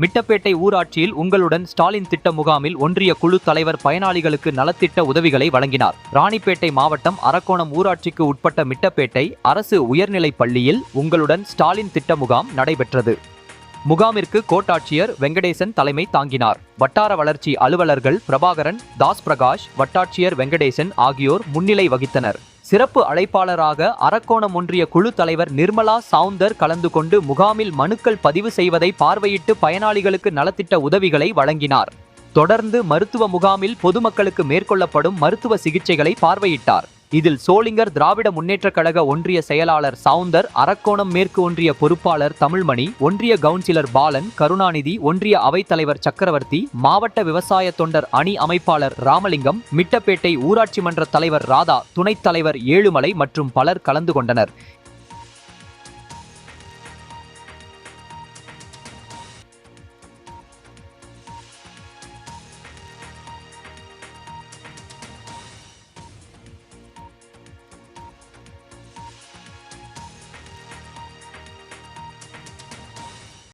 மிட்டப்பேட்டை ஊராட்சியில் உங்களுடன் ஸ்டாலின் திட்ட முகாமில் ஒன்றிய குழு தலைவர் பயனாளிகளுக்கு நலத்திட்ட உதவிகளை வழங்கினார். ராணிப்பேட்டை மாவட்டம் அரக்கோணம் ஊராட்சிக்கு உட்பட்ட மிட்டப்பேட்டை அரசு உயர்நிலைப் பள்ளியில் உங்களுடன் ஸ்டாலின் திட்ட முகாம் நடைபெற்றது. முகாமிற்கு கோட்டாட்சியர் வெங்கடேசன் தலைமை தாங்கினார். வட்டார வளர்ச்சி அலுவலர்கள் பிரபாகரன், தாஸ் பிரகாஷ், வட்டாட்சியர் வெங்கடேசன் ஆகியோர் முன்னிலை வகித்தனர். சிறப்பு அழைப்பாளராக அரக்கோணம் ஒன்றிய குழு தலைவர் நிர்மலா சவுந்தர் கலந்து கொண்டு முகாமில் மனுக்கள் பதிவு செய்வதை பார்வையிட்டு பயனாளிகளுக்கு நலத்திட்ட உதவிகளை வழங்கினார். தொடர்ந்து மருத்துவ முகாமில் பொதுமக்களுக்கு மேற்கொள்ளப்படும் மருத்துவ சிகிச்சைகளை பார்வையிட்டார். இதில் சோளிங்கர் திராவிட முன்னேற்றக் கழக ஒன்றிய செயலாளர் சவுந்தர், அரக்கோணம் மேற்கு ஒன்றிய பொறுப்பாளர் தமிழ்மணி, ஒன்றிய கவுன்சிலர் பாலன், கருணாநிதி, ஒன்றிய அவைத்தலைவர் சக்கரவர்த்தி, மாவட்ட விவசாய தொண்டர் அணி அமைப்பாளர் ராமலிங்கம், மிட்டப்பேட்டை ஊராட்சி மன்ற தலைவர் ராதா, துணைத் தலைவர் ஏழுமலை மற்றும் பலர் கலந்து கொண்டனர்.